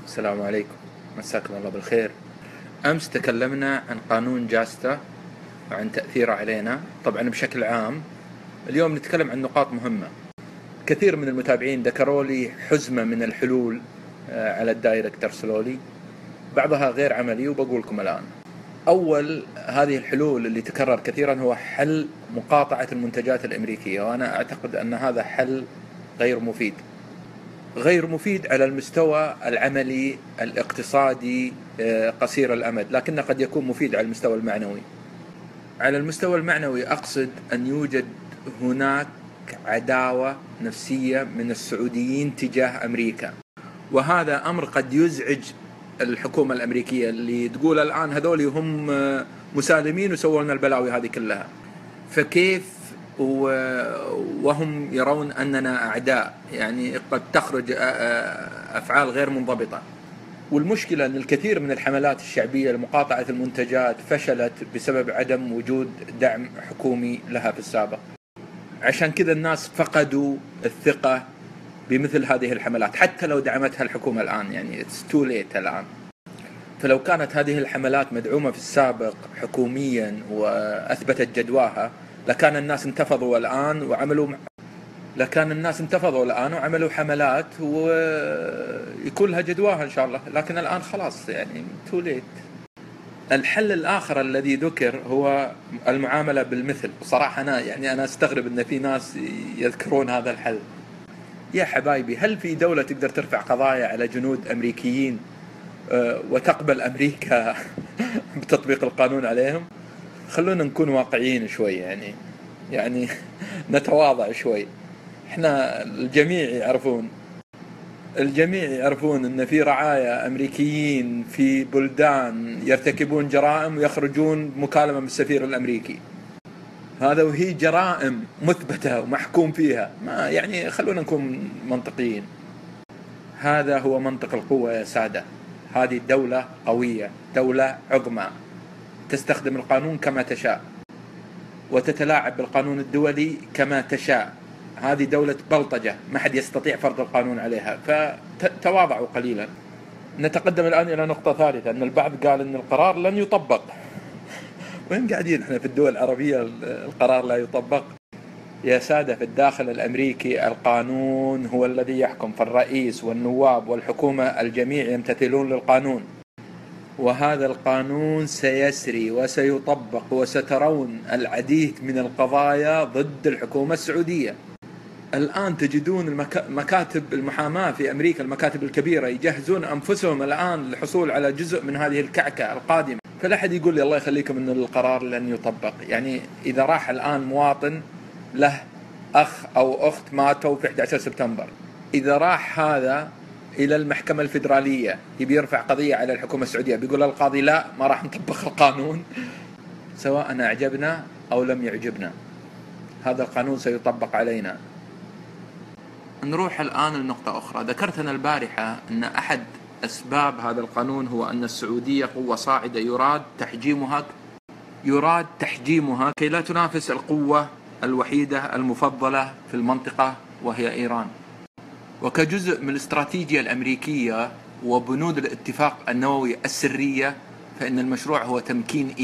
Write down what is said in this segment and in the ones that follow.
السلام عليكم، مساكم الله بالخير. أمس تكلمنا عن قانون جاستا وعن تأثيره علينا طبعا بشكل عام. اليوم نتكلم عن نقاط مهمة. كثير من المتابعين ذكروا لي حزمة من الحلول على الدايركت أرسلوا لي، بعضها غير عملي وبقول لكم الآن. أول هذه الحلول اللي تكرر كثيرا هو حل مقاطعة المنتجات الأمريكية، وأنا أعتقد أن هذا حل غير مفيد على المستوى العملي الاقتصادي قصير الأمد، لكنه قد يكون مفيد على المستوى المعنوي. على المستوى المعنوي أقصد أن يوجد هناك عداوة نفسية من السعوديين تجاه أمريكا، وهذا أمر قد يزعج الحكومة الأمريكية اللي تقول الآن هذول هم مسالمين وسووا لنا البلاوي هذه كلها، فكيف وهم يرون أننا أعداء؟ يعني قد تخرج أفعال غير منضبطة. والمشكلة أن الكثير من الحملات الشعبية لمقاطعة المنتجات فشلت بسبب عدم وجود دعم حكومي لها في السابق. عشان كذا الناس فقدوا الثقة بمثل هذه الحملات حتى لو دعمتها الحكومة الآن، يعني it's too late الآن. فلو كانت هذه الحملات مدعومة في السابق حكوميا وأثبتت جدواها لكان الناس انتفضوا الآن وعملوا حملات ويكون لها جدواها إن شاء الله، لكن الآن خلاص يعني too late. الحل الآخر الذي ذكر هو المعاملة بالمثل. بصراحة أنا أستغرب أن في ناس يذكرون هذا الحل. يا حبايبي، هل في دولة تقدر ترفع قضايا على جنود أمريكيين وتقبل أمريكا بتطبيق القانون عليهم؟ خلونا نكون واقعيين شوي، يعني نتواضع شوي. احنا الجميع يعرفون ان في رعايا امريكيين في بلدان يرتكبون جرائم ويخرجون مكالمة بالسفير الامريكي. هذا وهي جرائم مثبتة ومحكوم فيها. ما يعني خلونا نكون منطقيين. هذا هو منطق القوة يا سادة. هذه دولة قوية، دولة عظمى، تستخدم القانون كما تشاء وتتلاعب بالقانون الدولي كما تشاء. هذه دولة بلطجة ما حد يستطيع فرض القانون عليها، فتواضعوا قليلا. نتقدم الآن إلى نقطة ثالثة، أن البعض قال أن القرار لن يطبق. وين قاعدين احنا في الدول العربية القرار لا يطبق؟ يا سادة، في الداخل الأمريكي القانون هو الذي يحكم، فالرئيس والنواب والحكومة الجميع يمتثلون للقانون، وهذا القانون سيسري وسيطبق، وسترون العديد من القضايا ضد الحكومة السعودية. الآن تجدون مكاتب المحاماة في أمريكا، المكاتب الكبيرة، يجهزون أنفسهم الآن للحصول على جزء من هذه الكعكة القادمة. فلا أحد يقول لي الله يخليكم أن القرار لن يطبق. يعني إذا راح الآن مواطن له أخ أو أخت ماتوا في 11 سبتمبر، إذا راح هذا إلى المحكمة الفيدرالية يبي يرفع قضية على الحكومة السعودية، بيقول القاضي لا، ما راح نطبق القانون سواء أعجبنا أو لم يعجبنا. هذا القانون سيطبق علينا. نروح الآن لنقطة أخرى. ذكرت أنا البارحة أن أحد أسباب هذا القانون هو أن السعودية قوة صاعدة يراد تحجيمها كي لا تنافس القوة الوحيدة المفضلة في المنطقة وهي إيران. وكجزء من الاستراتيجية الأمريكية وبنود الاتفاق النووي السرية، فإن المشروع هو تمكين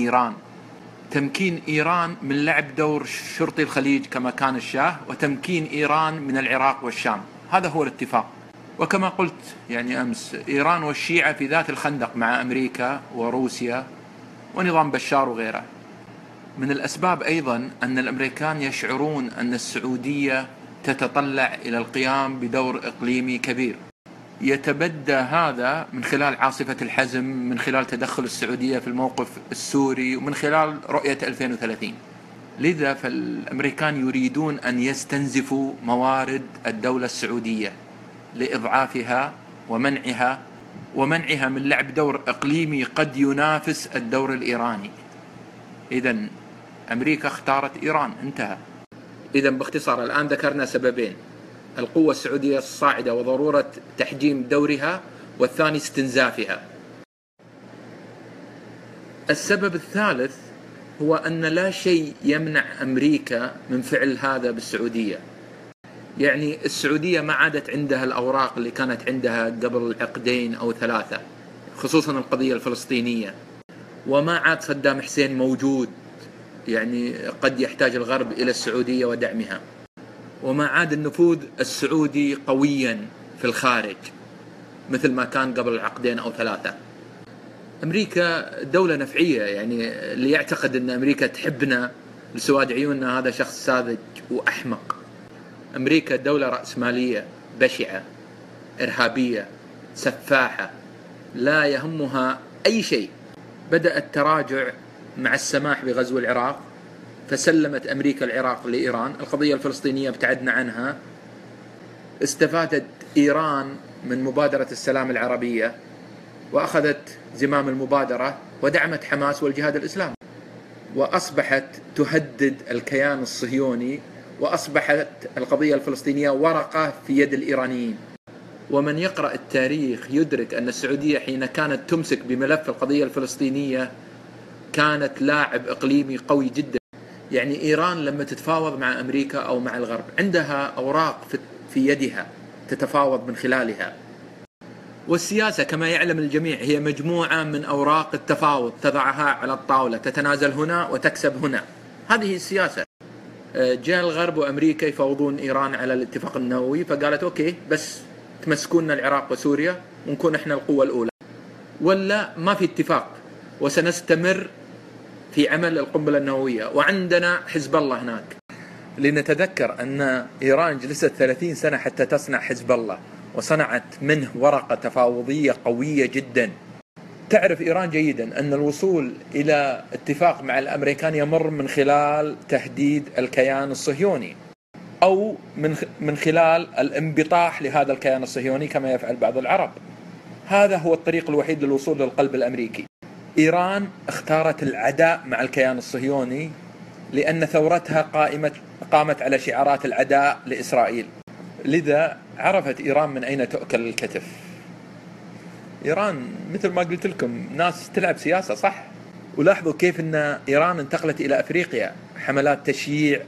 إيران من لعب دور شرطي الخليج كما كان الشاه، وتمكين إيران من العراق والشام. هذا هو الاتفاق. وكما قلت يعني أمس، إيران والشيعة في ذات الخندق مع أمريكا وروسيا ونظام بشار وغيره. من الأسباب أيضا أن الأمريكان يشعرون أن السعودية تتطلع إلى القيام بدور إقليمي كبير، يتبدى هذا من خلال عاصفة الحزم، من خلال تدخل السعودية في الموقف السوري، ومن خلال رؤية 2030. لذا فالأمريكان يريدون أن يستنزفوا موارد الدولة السعودية لإضعافها ومنعها من لعب دور إقليمي قد ينافس الدور الإيراني. إذن أمريكا اختارت إيران، انتهى. إذن باختصار الآن ذكرنا سببين: القوة السعودية الصاعدة وضرورة تحجيم دورها، والثاني استنزافها. السبب الثالث هو أن لا شيء يمنع أمريكا من فعل هذا بالسعودية. يعني السعودية ما عادت عندها الأوراق اللي كانت عندها قبل عقدين أو ثلاثة، خصوصا القضية الفلسطينية. وما عاد صدام حسين موجود، يعني قد يحتاج الغرب إلى السعودية ودعمها. وما عاد النفوذ السعودي قويا في الخارج مثل ما كان قبل عقدين أو ثلاثة. أمريكا دولة نفعية، يعني اللي يعتقد أن أمريكا تحبنا لسواد عيوننا هذا شخص ساذج وأحمق. أمريكا دولة رأسمالية بشعة إرهابية سفاحة لا يهمها أي شيء. بدأ التراجع مع السماح بغزو العراق، فسلمت أمريكا العراق لإيران. القضية الفلسطينية ابتعدنا عنها. استفادت إيران من مبادرة السلام العربية وأخذت زمام المبادرة ودعمت حماس والجهاد الإسلامي، وأصبحت تهدد الكيان الصهيوني، وأصبحت القضية الفلسطينية ورقة في يد الإيرانيين. ومن يقرأ التاريخ يدرك أن السعودية حين كانت تمسك بملف القضية الفلسطينية كانت لاعب إقليمي قوي جدا. يعني إيران لما تتفاوض مع أمريكا أو مع الغرب عندها أوراق في يدها تتفاوض من خلالها. والسياسة كما يعلم الجميع هي مجموعة من أوراق التفاوض تضعها على الطاولة، تتنازل هنا وتكسب هنا. هذه السياسة. جاء الغرب وأمريكا يفاوضون إيران على الاتفاق النووي، فقالت أوكي بس تمسكونا العراق وسوريا ونكون احنا القوة الأولى، ولا ما في اتفاق وسنستمر في عمل القنبلة النووية وعندنا حزب الله هناك. لنتذكر أن إيران جلست 30 سنة حتى تصنع حزب الله، وصنعت منه ورقة تفاوضية قوية جدا. تعرف إيران جيدا أن الوصول إلى اتفاق مع الأمريكان يمر من خلال تهديد الكيان الصهيوني، أو من خلال الانبطاح لهذا الكيان الصهيوني كما يفعل بعض العرب. هذا هو الطريق الوحيد للوصول للقلب الأمريكي. إيران اختارت العداء مع الكيان الصهيوني لأن ثورتها قامت على شعارات العداء لإسرائيل. لذا عرفت إيران من أين تؤكل الكتف. إيران مثل ما قلت لكم ناس تلعب سياسة صح. ولاحظوا كيف أن إيران انتقلت إلى أفريقيا، حملات تشييع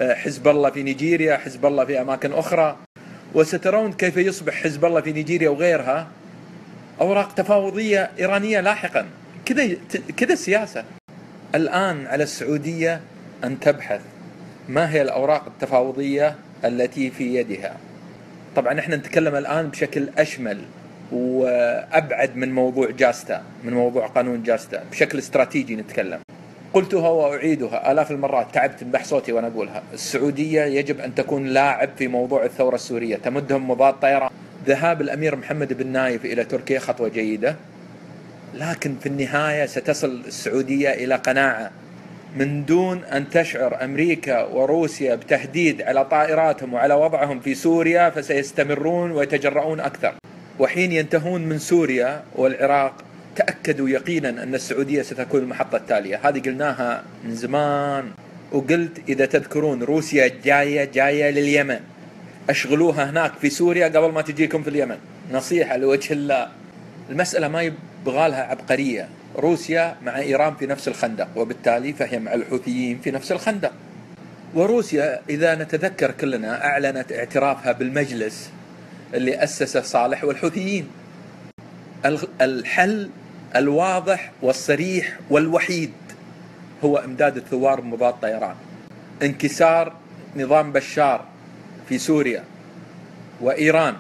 حزب الله في نيجيريا، حزب الله في أماكن أخرى، وسترون كيف يصبح حزب الله في نيجيريا وغيرها أوراق تفاوضية إيرانية لاحقا. كذا السياسة. الآن على السعودية أن تبحث ما هي الأوراق التفاوضية التي في يدها. طبعا احنا نتكلم الآن بشكل أشمل وأبعد من موضوع جاستا، من موضوع قانون جاستا، بشكل استراتيجي نتكلم. قلتها وأعيدها آلاف المرات، تعبت من صوتي وأنا أقولها. السعودية يجب أن تكون لاعب في موضوع الثورة السورية، تمدهم مضاد طيران. ذهاب الأمير محمد بن نايف إلى تركيا خطوة جيدة، لكن في النهاية ستصل السعودية إلى قناعة من دون أن تشعر أمريكا وروسيا بتهديد على طائراتهم وعلى وضعهم في سوريا، فسيستمرون ويتجرؤون أكثر. وحين ينتهون من سوريا والعراق تأكدوا يقينا أن السعودية ستكون المحطة التالية. هذه قلناها من زمان، وقلت إذا تذكرون روسيا جاية لليمن، أشغلوها هناك في سوريا قبل ما تجيكم في اليمن. نصيحة لوجه الله. المسألة ما يبغى لها عبقرية. روسيا مع إيران في نفس الخندق، وبالتالي فهي مع الحوثيين في نفس الخندق. وروسيا إذا نتذكر كلنا أعلنت اعترافها بالمجلس اللي أسسه صالح والحوثيين. الحل الواضح والصريح والوحيد هو إمداد الثوار بمضاد طيران. انكسار نظام بشار في سوريا وإيران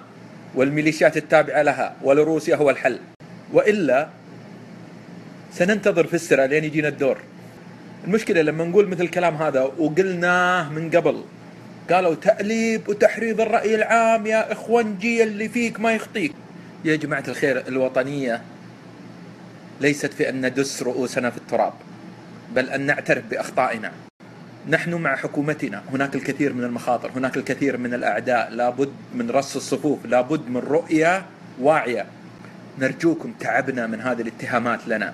والميليشيات التابعة لها ولروسيا هو الحل، وإلا سننتظر في السرعة لين يجينا الدور. المشكلة لما نقول مثل الكلام هذا، وقلناه من قبل، قالوا تأليب وتحريض الرأي العام يا إخوانجي اللي فيك ما يخطيك. يا جماعة الخير، الوطنية ليست في أن ندس رؤوسنا في التراب، بل أن نعترف بأخطائنا. نحن مع حكومتنا، هناك الكثير من المخاطر، هناك الكثير من الأعداء، لابد من رص الصفوف، لابد من رؤية واعية. نرجوكم، تعبنا من هذه الاتهامات لنا،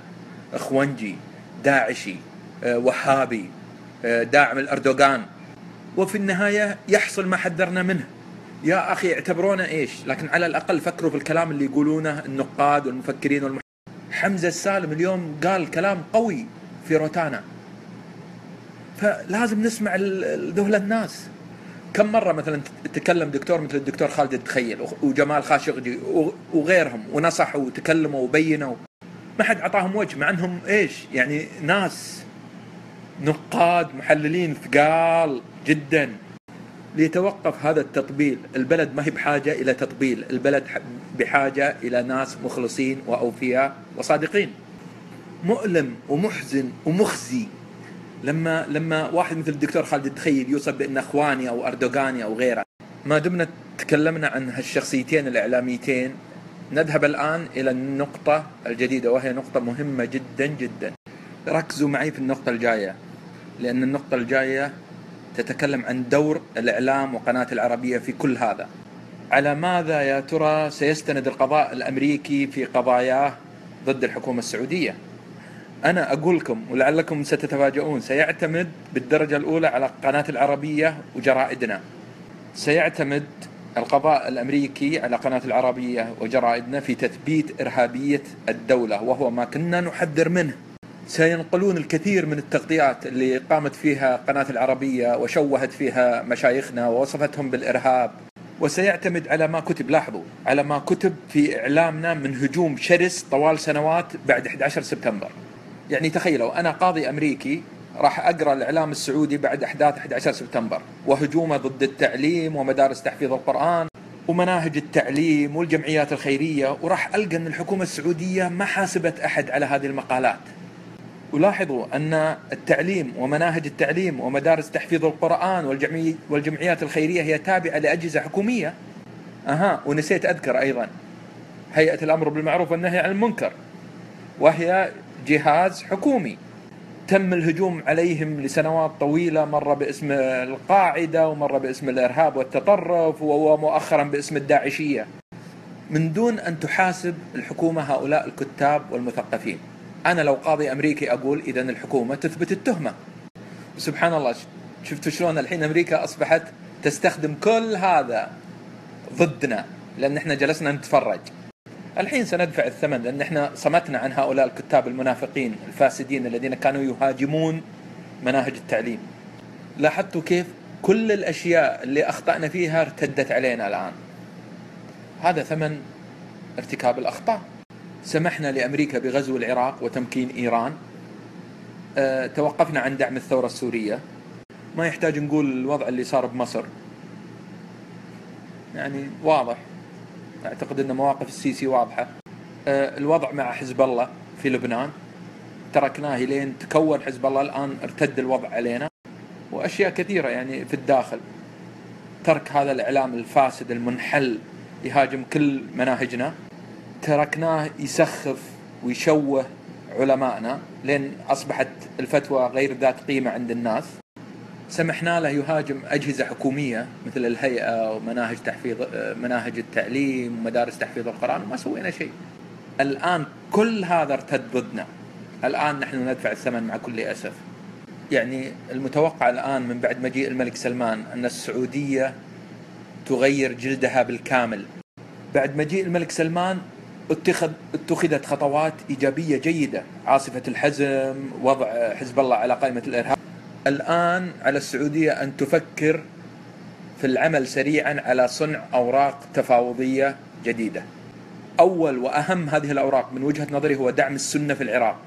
إخوانجي، داعشي، وهابي، داعم الأردوغان، وفي النهاية يحصل ما حذرنا منه. يا أخي اعتبرونا إيش، لكن على الأقل فكروا في الكلام اللي يقولونه النقاد والمفكرين حمزة السالم اليوم قال كلام قوي في روتانا، فلازم نسمع ذهول الناس. كم مرة مثلا تكلم دكتور مثل الدكتور خالد التخيل وجمال خاشقجي وغيرهم، ونصحوا وتكلموا وبينوا، ما حد عطاهم وجه، مع انهم ايش يعني ناس نقاد محللين ثقال جدا. ليتوقف هذا التطبيل. البلد ما هي بحاجة إلى تطبيل، البلد بحاجة إلى ناس مخلصين وأوفياء وصادقين. مؤلم ومحزن ومخزي لما واحد مثل الدكتور خالد التخيل يوصف بأنه أخواني أو أردوغاني أو غيره. ما دمنا تكلمنا عن هالشخصيتين الإعلاميتين، نذهب الآن إلى النقطة الجديدة، وهي نقطة مهمة جدا جدا. ركزوا معي في النقطة الجاية، لأن النقطة الجاية تتكلم عن دور الإعلام وقناة العربية في كل هذا. على ماذا يا ترى سيستند القضاء الأمريكي في قضاياه ضد الحكومة السعودية؟ أنا أقول لكم ولعلكم ستتفاجؤون، سيعتمد بالدرجة الأولى على قناة العربية وجرائدنا. سيعتمد القضاء الأمريكي على قناة العربية وجرائدنا في تثبيت إرهابية الدولة، وهو ما كنا نحذر منه. سينقلون الكثير من التغطيات اللي قامت فيها قناة العربية وشوهت فيها مشايخنا ووصفتهم بالإرهاب، وسيعتمد على ما كتب، لاحظوا، على ما كتب في إعلامنا من هجوم شرس طوال سنوات بعد 11 سبتمبر. يعني تخيلوا أنا قاضي أمريكي راح أقرأ الإعلام السعودي بعد أحداث 11 سبتمبر وهجومه ضد التعليم ومدارس تحفيظ القرآن ومناهج التعليم والجمعيات الخيرية، وراح ألقى أن الحكومة السعودية ما حاسبت أحد على هذه المقالات. ولاحظوا أن التعليم ومناهج التعليم ومدارس تحفيظ القرآن والجمعيات الخيرية هي تابعة لأجهزة حكومية. ونسيت أذكر أيضا هيئة الأمر بالمعروف والنهي عن المنكر، وهي جهاز حكومي تم الهجوم عليهم لسنوات طويلة، مرة باسم القاعدة ومرة باسم الإرهاب والتطرف ومؤخرا باسم الداعشية، من دون أن تحاسب الحكومة هؤلاء الكتاب والمثقفين. أنا لو قاضي أمريكي أقول إذن الحكومة تثبت التهمة. سبحان الله، شفتوا شلون الحين أمريكا أصبحت تستخدم كل هذا ضدنا، لأن احنا جلسنا نتفرج. الحين سندفع الثمن، لأن احنا صمتنا عن هؤلاء الكتاب المنافقين الفاسدين الذين كانوا يهاجمون مناهج التعليم. لاحظتوا كيف كل الأشياء اللي أخطأنا فيها ارتدت علينا الآن؟ هذا ثمن ارتكاب الأخطاء. سمحنا لأمريكا بغزو العراق وتمكين إيران، توقفنا عن دعم الثورة السورية. ما يحتاج نقول الوضع اللي صار بمصر، يعني واضح. أعتقد أن مواقف السيسي واضحة. الوضع مع حزب الله في لبنان تركناه لين تكون حزب الله، الآن ارتد الوضع علينا. وأشياء كثيرة يعني في الداخل، ترك هذا الإعلام الفاسد المنحل يهاجم كل مناهجنا، تركناه يسخف ويشوه علمائنا لين أصبحت الفتوى غير ذات قيمة عند الناس. سمحنا له يهاجم أجهزة حكومية مثل الهيئة ومناهج تحفيظ مناهج التعليم ومدارس تحفيظ القرآن، وما سوينا شيء. الآن كل هذا ارتد ضدنا، الآن نحن ندفع الثمن مع كل أسف. يعني المتوقع الآن من بعد مجيء الملك سلمان أن السعودية تغير جلدها بالكامل. بعد مجيء الملك سلمان اتخذت خطوات إيجابية جيدة، عاصفة الحزم، وضع حزب الله على قائمة الإرهاب. الآن على السعودية أن تفكر في العمل سريعا على صنع أوراق تفاوضية جديدة. أول وأهم هذه الأوراق من وجهة نظري هو دعم السنة في العراق،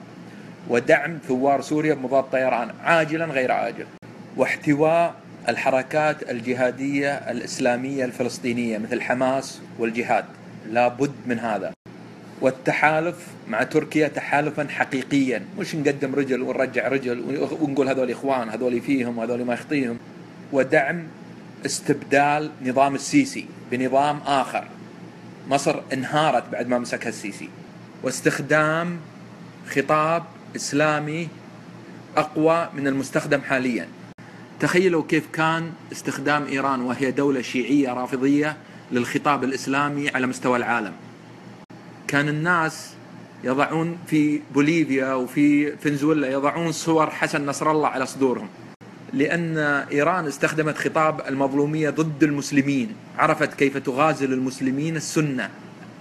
ودعم ثوار سوريا بمضاد طيران عاجلا غير عاجل، واحتواء الحركات الجهادية الإسلامية الفلسطينية مثل حماس والجهاد، لا بد من هذا. والتحالف مع تركيا تحالفا حقيقيا، مش نقدم رجل ونرجع رجل ونقول هذول إخوان هذول فيهم وهذول ما يخطيهم. ودعم استبدال نظام السيسي بنظام آخر. مصر انهارت بعد ما مسكها السيسي. واستخدام خطاب إسلامي أقوى من المستخدم حاليا. تخيلوا كيف كان استخدام إيران وهي دولة شيعية رافضية للخطاب الإسلامي على مستوى العالم. كان الناس يضعون في بوليفيا وفي فنزويلا يضعون صور حسن نصر الله على صدورهم، لأن إيران استخدمت خطاب المظلومية ضد المسلمين، عرفت كيف تغازل المسلمين السنة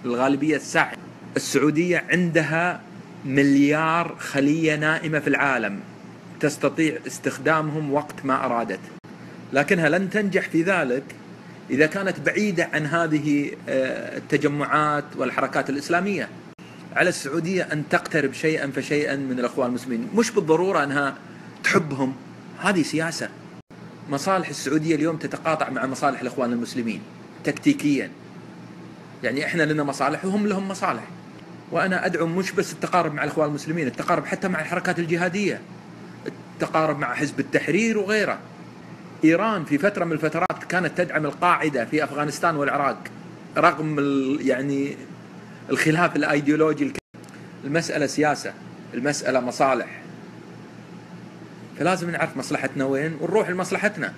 الغالبية الساحقة. السعودية عندها 1,000,000,000 خلية نائمة في العالم، تستطيع استخدامهم وقت ما أرادت. لكنها لن تنجح في ذلك إذا كانت بعيدة عن هذه التجمعات والحركات الإسلامية. على السعودية أن تقترب شيئا فشيئا من الأخوان المسلمين، مش بالضرورة أنها تحبهم، هذه سياسة. مصالح السعودية اليوم تتقاطع مع مصالح الأخوان المسلمين تكتيكيا، يعني إحنا لنا مصالح وهم لهم مصالح. وأنا أدعو مش بس التقارب مع الأخوان المسلمين، التقارب حتى مع الحركات الجهادية، التقارب مع حزب التحرير وغيره. إيران في فترة من الفترات كانت تدعم القاعدة في أفغانستان والعراق رغم يعني الخلاف الأيديولوجي. المسألة سياسة، المسألة مصالح، فلازم نعرف مصلحتنا وين ونروح لمصلحتنا.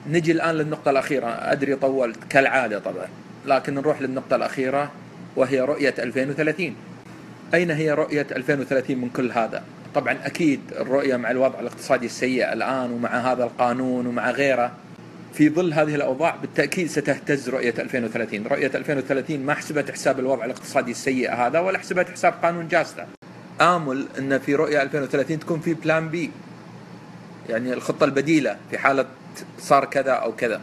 نجي الآن للنقطة الأخيرة، أدري طولت كالعادة طبعا، لكن نروح للنقطة الأخيرة وهي رؤية 2030. أين هي رؤية 2030 من كل هذا؟ طبعا أكيد الرؤية مع الوضع الاقتصادي السيء الآن ومع هذا القانون ومع غيره، في ظل هذه الأوضاع بالتأكيد ستهتز رؤية 2030. رؤية 2030 ما حسبت حساب الوضع الاقتصادي السيء هذا ولا حسبت حساب قانون جاستا. آمل أن في رؤية 2030 تكون في بلان بي، يعني الخطة البديلة في حالة صار كذا أو كذا.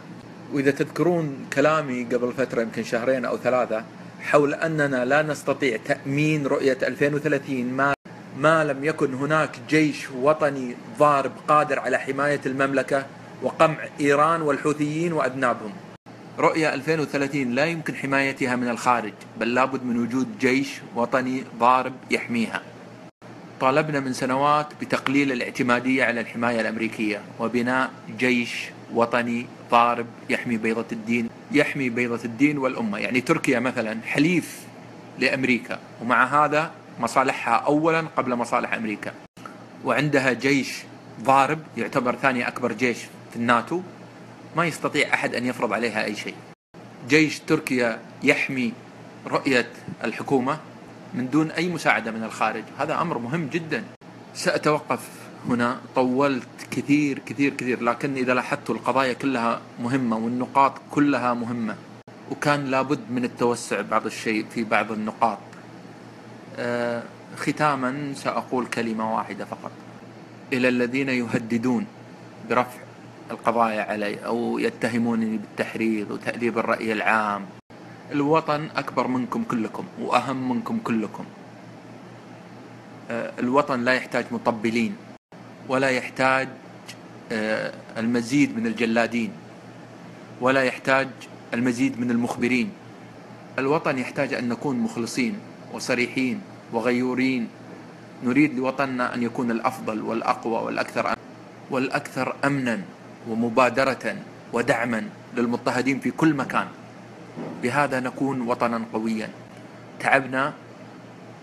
وإذا تذكرون كلامي قبل فترة يمكن شهرين أو 3 حول أننا لا نستطيع تأمين رؤية 2030 ما لم يكن هناك جيش وطني ضارب قادر على حماية المملكة وقمع إيران والحوثيين وأذنابهم. رؤية 2030 لا يمكن حمايتها من الخارج، بل لابد من وجود جيش وطني ضارب يحميها. طالبنا من سنوات بتقليل الاعتمادية على الحماية الأمريكية وبناء جيش وطني ضارب يحمي بيضة الدين والأمة. يعني تركيا مثلا حليف لأمريكا، ومع هذا مصالحها أولا قبل مصالح أمريكا، وعندها جيش ضارب يعتبر ثاني أكبر جيش في الناتو، ما يستطيع أحد أن يفرض عليها أي شيء. جيش تركيا يحمي رؤية الحكومة من دون أي مساعدة من الخارج، هذا أمر مهم جدا. سأتوقف هنا، طولت كثير كثير كثير، لكن إذا لاحظت القضايا كلها مهمة والنقاط كلها مهمة، وكان لابد من التوسع بعض الشيء في بعض النقاط. ختاما سأقول كلمة واحدة فقط إلى الذين يهددون برفع القضايا علي أو يتهمونني بالتحريض وتأديب الرأي العام. الوطن أكبر منكم كلكم وأهم منكم كلكم. الوطن لا يحتاج مطبلين ولا يحتاج المزيد من الجلادين ولا يحتاج المزيد من المخبرين. الوطن يحتاج أن نكون مخلصين وصريحين وغيورين. نريد لوطننا أن يكون الأفضل والأقوى والأكثر أمنا ومبادرة ودعما للمضطهدين في كل مكان. بهذا نكون وطنا قويا. تعبنا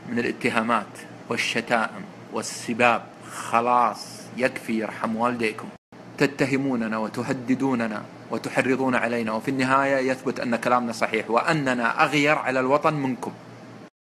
من الاتهامات والشتائم والسباب، خلاص يكفي، يرحم والديكم. تتهموننا وتهددوننا وتحرضون علينا، وفي النهاية يثبت أن كلامنا صحيح وأننا أغير على الوطن منكم.